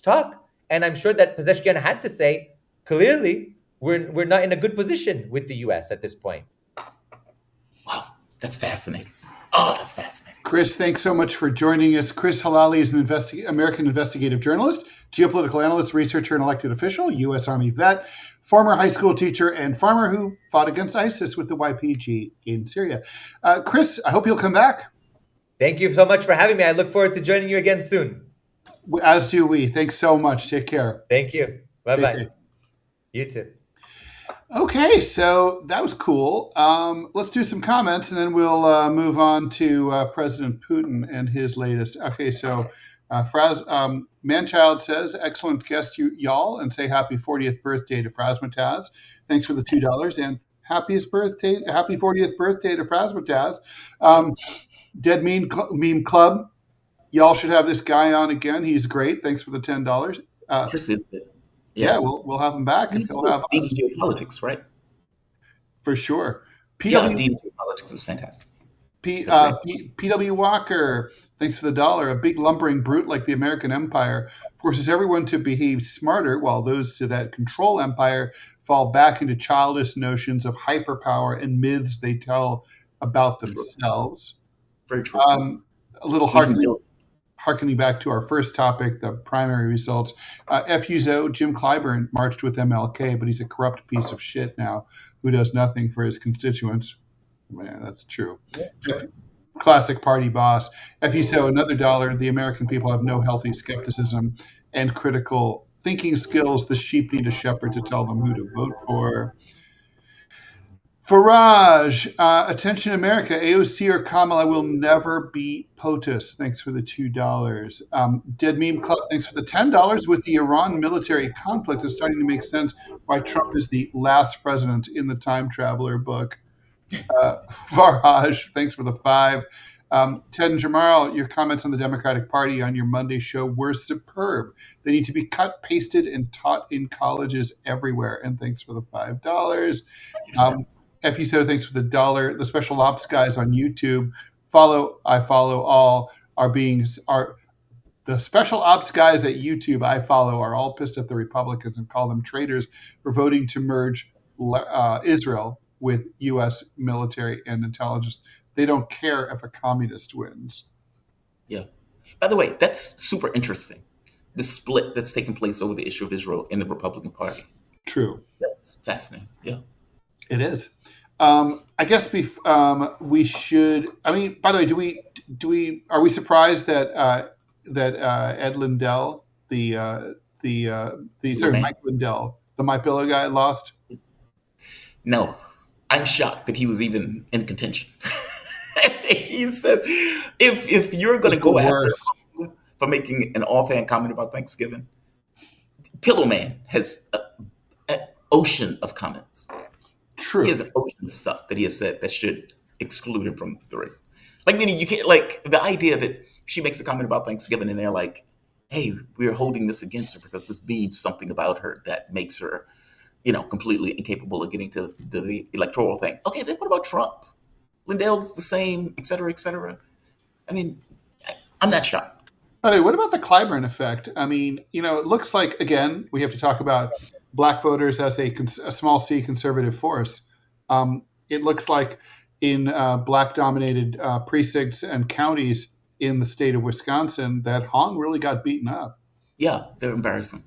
talk, and I'm sure that Pezeshkian had to say, clearly, we're not in a good position with the U.S. at this point. Wow, that's fascinating. Oh, that's fascinating. Chris, thanks so much for joining us. Chris Helali is an American investigative journalist, geopolitical analyst, researcher, and elected official, U.S. Army vet, former high school teacher, and farmer who fought against ISIS with the YPG in Syria. Chris, I hope you'll come back. Thank you so much for having me. I look forward to joining you again soon. As do we. Thanks so much. Take care. Thank you. Stay Bye-bye. safe. You too. Okay, so that was cool. Let's do some comments, and then we'll move on to President Putin and his latest. Okay, so Manchild says, excellent guest, y'all, and say happy 40th birthday to Frasmataz. Thanks for the $2, and happy 40th birthday to Frasmataz. Dead Meme Club, y'all should have this guy on again. He's great. Thanks for the $10. Chris is good. Yeah, we'll have him back. He's deep geopolitics, right? For sure. Deep geopolitics is fantastic. P.W. Walker, thanks for the $1. A big lumbering brute like the American empire forces everyone to behave smarter, while those to that control empire fall back into childish notions of hyperpower and myths they tell about themselves. Very true. A little harkening back to our first topic, the primary results. FUZO, Jim Clyburn marched with MLK, but he's a corrupt piece of shit now who does nothing for his constituents. Man, that's true. Yeah. Classic party boss. FUZO, another $1. The American people have no healthy skepticism and critical thinking skills. The sheep need a shepherd to tell them who to vote for. Farage, attention America, AOC or Kamala will never beat POTUS. Thanks for the $2. Dead Meme Club, thanks for the $10. With the Iran military conflict, it's starting to make sense why Trump is the last president in the Time Traveler book. Farage, thanks for the $5. Ted and Jamarl, your comments on the Democratic Party on your Monday show were superb. They need to be cut, pasted, and taught in colleges everywhere. And thanks for the $5. FUSO, thanks for the $1. The special ops guys on YouTube, I follow all, the special ops guys at YouTube I follow are all pissed at the Republicans and call them traitors for voting to merge Israel with U.S. military and intelligence. They don't care if a communist wins. Yeah. By the way, that's super interesting. The split that's taking place over the issue of Israel in the Republican Party. True. That's fascinating. Yeah. It is. I guess we should. I mean, by the way, are we surprised that Ed Lindell, Mike Lindell, the My Pillow guy, lost? No, I'm shocked that he was even in contention. He said, if you're going to go after him for making an offhand comment about Thanksgiving, Pillowman has an ocean of comments. True. He has an ocean of stuff that he has said that should exclude him from the race. Like, meaning you can't, like, the idea that she makes a comment about Thanksgiving and they're like, hey, we're holding this against her because this means something about her that makes her, completely incapable of getting to the electoral thing. Okay, then what about Trump? Lindell's the same, et cetera, et cetera. I mean, I'm not shocked. By the way, what about the Clyburn effect? I mean, it looks like, again, we have to talk about black voters as a small c conservative force. It looks like in black-dominated precincts and counties in the state of Wisconsin that Hong really got beaten up. Yeah, they're embarrassing.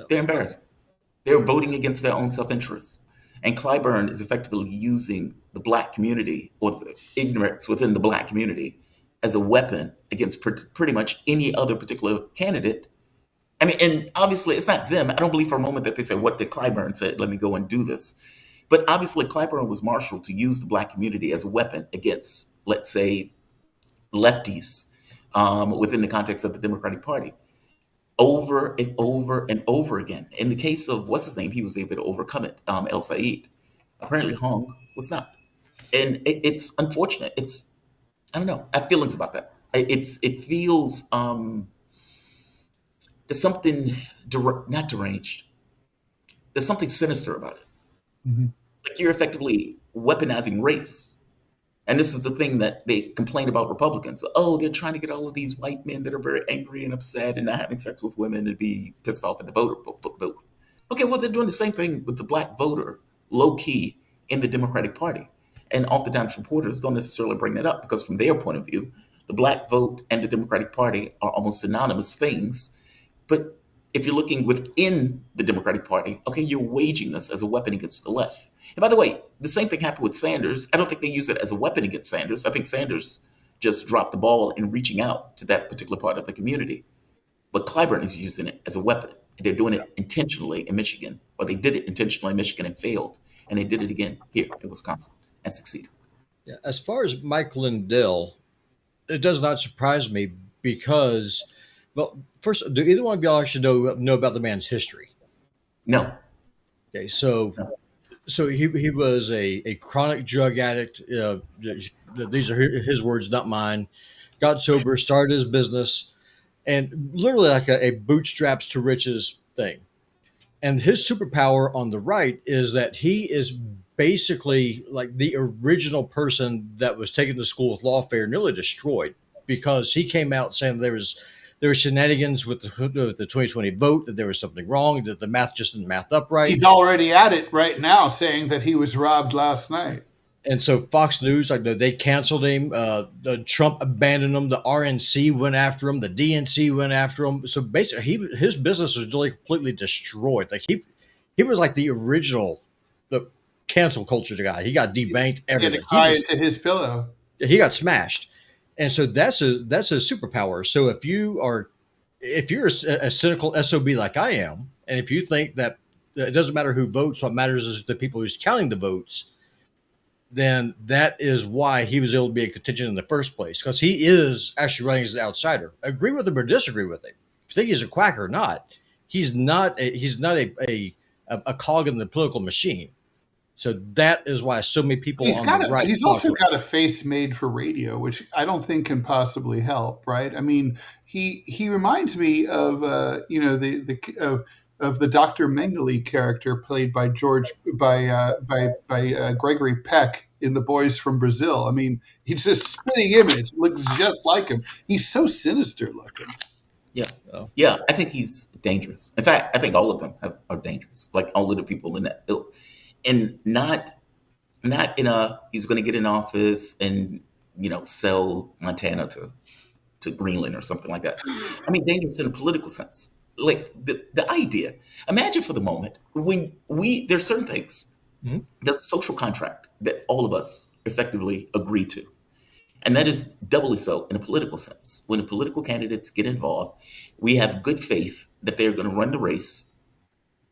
They're embarrassing. They're voting against their own self-interest. And Clyburn is effectively using the black community or the ignorance within the black community as a weapon against pretty much any other particular candidate. I mean, and obviously it's not them. I don't believe for a moment that they say, what did Clyburn say? Let me go and do this. But obviously Clyburn was marshaled to use the black community as a weapon against, let's say, lefties within the context of the Democratic Party. Over and over and over again. In the case of, what's his name, he was able to overcome it, El Said. Apparently Hong was not. And it's unfortunate. I don't know. I have feelings about that. It feels, there's something, not deranged. There's something sinister about it. Mm-hmm. Like you're effectively weaponizing race. And this is the thing that they complain about Republicans. Oh, they're trying to get all of these white men that are very angry and upset and not having sex with women and be pissed off at the voter booth. Okay, well, they're doing the same thing with the black voter, low key, in the Democratic Party. And oftentimes reporters don't necessarily bring that up because from their point of view, the black vote and the Democratic Party are almost synonymous things. But if you're looking within the Democratic Party, okay, you're waging this as a weapon against the left. And by the way, the same thing happened with Sanders. I don't think they use it as a weapon against Sanders. I think Sanders just dropped the ball in reaching out to that particular part of the community. But Clyburn is using it as a weapon. They're doing it intentionally in Michigan, or they did it intentionally in Michigan and failed. And they did it again here in Wisconsin and succeeded. Yeah, as far as Mike Lindell, it does not surprise me because, well, first, do either one of y'all actually know about the man's history? No. Okay, so he was a chronic drug addict. These are his words, not mine. Got sober, started his business, and literally like a bootstraps to riches thing. And his superpower on the right is that he is basically like the original person that was taken to school with lawfare, nearly destroyed, because he came out saying there were shenanigans with the 2020 vote, that there was something wrong, that the math just didn't math up right. He's already at it right now, saying that he was robbed last night. And so Fox News, like they canceled him. Trump abandoned him. The RNC went after him. The DNC went after him. So basically, his business was really completely destroyed. Like he was like the original, the cancel culture guy. He got debanked. Everything. He had to cry into his pillow. He got smashed, and so that's his superpower. So if you're a cynical SOB like I am, and if you think that it doesn't matter who votes, what matters is the people who's counting the votes, then that is why he was able to be a contingent in the first place, because he is actually running as an outsider. Agree with him or disagree with him. If you think he's a quack or not, he's not a cog in the political machine. So that is why so many people the right. He's also got a face made for radio, which I don't think can possibly help, right? I mean, he reminds me of of the Dr. Mengele character played by Gregory Peck in The Boys from Brazil. I mean, he's a spitting image, looks just like him. He's so sinister looking. Yeah. Oh. Yeah, I think he's dangerous. In fact, I think all of them are dangerous, like all of the people in that ilk. And not in he's going to get in office and, sell Montana to Greenland or something like that. I mean, dangerous in a political sense. Like the idea, imagine for the moment when there's certain things, there's a social contract that all of us effectively agree to. And that is doubly so in a political sense. When the political candidates get involved, we have good faith that they're going to run the race.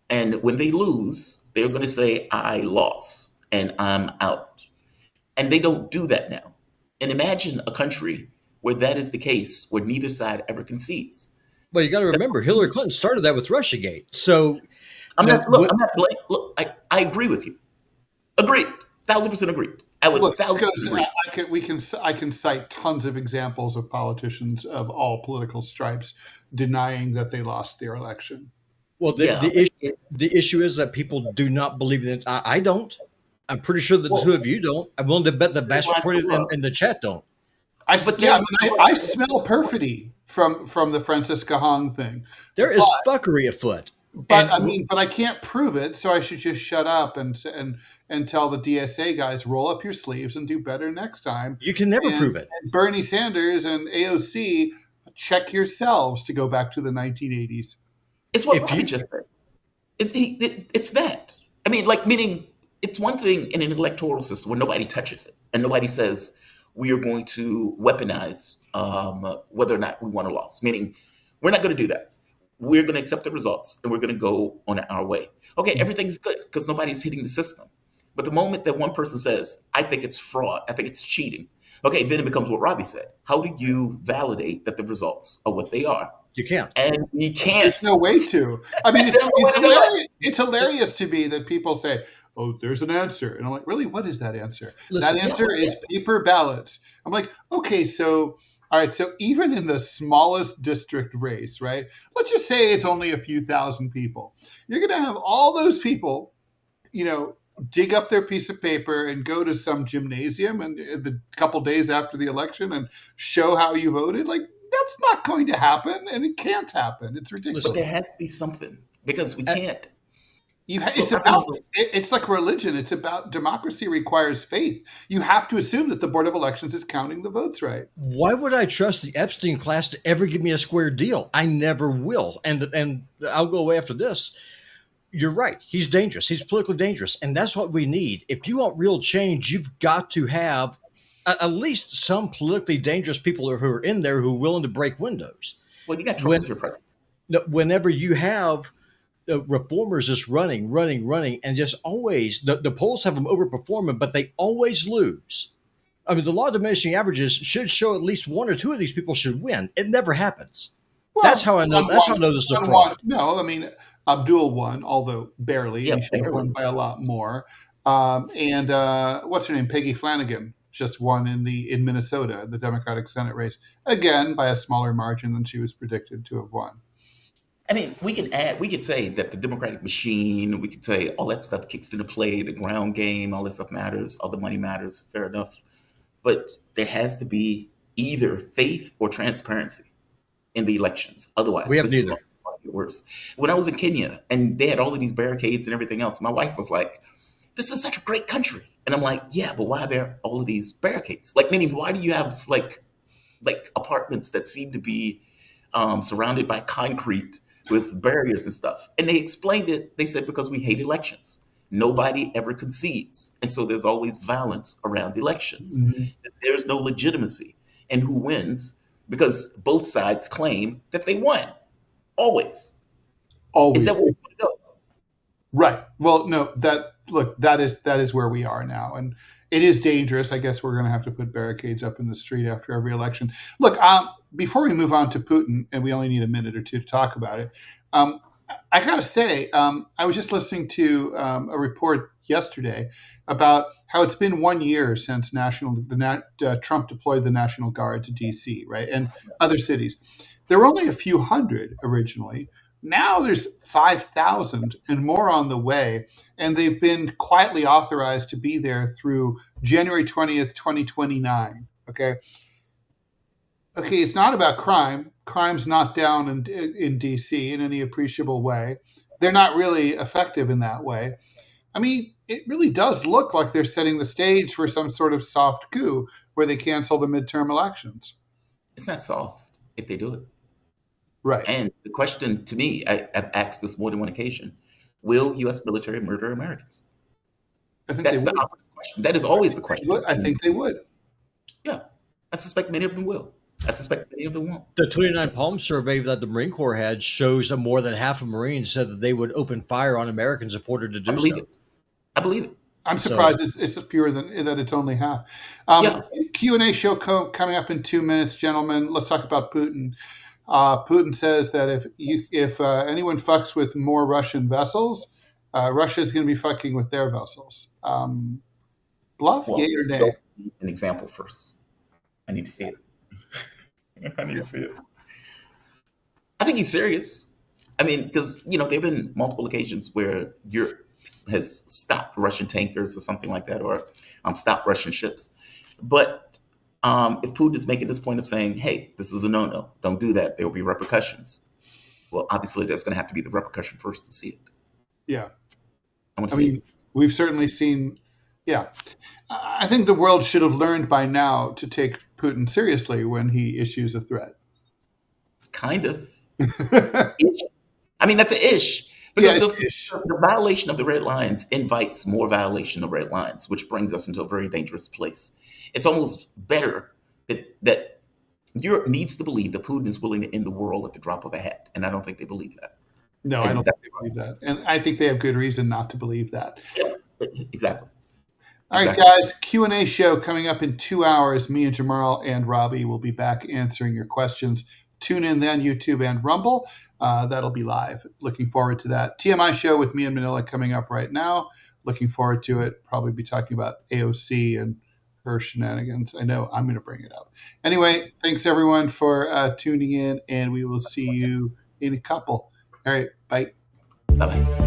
And when they lose, they're going to say, I lost and I'm out. And they don't do that now. And imagine a country where that is the case, where neither side ever concedes. Well, you got to remember, Hillary Clinton started that with Russiagate. So, I agree with you. Agreed, 1,000% agreed. I would 1,000% agree. I can cite tons of examples of politicians of all political stripes denying that they lost their election. Well, the issue is that people do not believe in it. I don't. I'm pretty sure that the two of you don't. I'm willing to bet the vast majority in the chat don't. I smell perfidy from the Francisca Hong thing. There is fuckery afoot. But I can't prove it, so I should just shut up and tell the DSA guys, roll up your sleeves and do better next time. You can never prove it. And Bernie Sanders and AOC, check yourselves to go back to the 1980s. It's what Robbie just said. It's that. I mean, meaning it's one thing in an electoral system where nobody touches it and nobody says we are going to weaponize whether or not we won or lost. Meaning, we're not going to do that. We're going to accept the results and we're going to go on our way. Okay, everything's good because nobody's hitting the system. But the moment that one person says, I think it's fraud, I think it's cheating, okay, then it becomes what Robbie said. How do you validate that the results are what they are? You can't. And you can't. There's no way to. I mean, it's hilarious to me that people say, oh, there's an answer. And I'm like, really? What is that answer? That answer is paper ballots. I'm like, okay, so, all right. So even in the smallest district race, right? Let's just say it's only a few thousand people. You're going to have all those people, dig up their piece of paper and go to some gymnasium and the couple days after the election and show how you voted. Like, that's not going to happen, and it can't happen. It's ridiculous. But there has to be something, because we can't. It's like religion. It's about democracy requires faith. You have to assume that the Board of Elections is counting the votes right. Why would I trust the Epstein class to ever give me a square deal? I never will. And I'll go away after this. You're right. He's dangerous. He's politically dangerous. And that's what we need. If you want real change, you've got to have at least some politically dangerous people who are in there who are willing to break windows. Well, you got Trump as your president. Whenever you have reformers just running, and just always, the polls have them overperforming, but they always lose. I mean, the law of diminishing averages should show at least one or two of these people should win. It never happens. Well, that's how I know. That's how I know this is a fraud. No, I mean, Abdul won, although barely. Yeah, he should have won by a lot more. And what's her name? Peggy Flanagan just won in Minnesota, the Democratic Senate race, again by a smaller margin than she was predicted to have won. I mean, we could say that the Democratic machine, we could say all that stuff kicks into play, the ground game, all that stuff matters, all the money matters, fair enough. But there has to be either faith or transparency in the elections. Otherwise, we have this neither. is going to get worse. When I was in Kenya and they had all of these barricades and everything else, my wife was like, this is such a great country. And I'm like, yeah, but why are there all of these barricades? Like, meaning, why do you have like apartments that seem to be surrounded by concrete with barriers and stuff? And they explained it. They said, because we hate elections. Nobody ever concedes. And so there's always violence around elections. Mm-hmm. There's no legitimacy in who wins because both sides claim that they won. Always. Is that where we want to go? Right. Well, no, that is where we are now. And it is dangerous. I guess we're going to have to put barricades up in the street after every election. Look, before we move on to Putin, and we only need a minute or two to talk about it, I got to say, I was just listening to a report yesterday about how it's been 1 year since Trump deployed the National Guard to D.C., right, and other cities. There were only a few hundred originally. Now there's 5,000 and more on the way, and they've been quietly authorized to be there through January 20th, 2029, okay? Okay, it's not about crime. Crime's not down in D.C. in any appreciable way. They're not really effective in that way. I mean, it really does look like they're setting the stage for some sort of soft coup where they cancel the midterm elections. It's not soft if they do it. Right. And the question to me, I've asked this more than one occasion, will U.S. military murder Americans? I think that's the operative question. That is always the question. I think they would. Yeah. I suspect many of them will. I suspect many of them won't. The 29 Palm survey that the Marine Corps had shows that more than half of Marines said that they would open fire on Americans if ordered to do so. I believe it. I'm surprised it's fewer than that. It's only half. Q&A show coming up in 2 minutes, gentlemen. Let's talk about Putin. Putin says that if anyone fucks with more Russian vessels, Russia is going to be fucking with their vessels. Bluff, yay or nay? An example first. I need to see it. I think he's serious. I mean, because, there have been multiple occasions where Europe has stopped Russian tankers or something like that, or stopped Russian ships. But if Putin is making this point of saying, hey, this is a no-no, don't do that, there will be repercussions. Well, obviously, there's going to have to be the repercussion first to see it. Yeah. I mean, we've certainly seen, I think the world should have learned by now to take Putin seriously when he issues a threat. Kind of. I mean, that's an ish. Because the violation of the red lines invites more violation of red lines, which brings us into a very dangerous place. It's almost better that Europe needs to believe that Putin is willing to end the world at the drop of a hat. And I don't think they believe that. No, I don't think they believe that. And I think they have good reason not to believe that. Yeah, exactly. All right, guys, Q&A show coming up in 2 hours. Me and Jamarl and Robbie will be back answering your questions. Tune in then, YouTube and Rumble. That'll be live. Looking forward to that. TMI show with me and Manila coming up right now. Looking forward to it. Probably be talking about AOC and her shenanigans. I know I'm going to bring it up. Anyway, thanks everyone for tuning in, and we will see you in a couple. All right, bye. Bye-bye.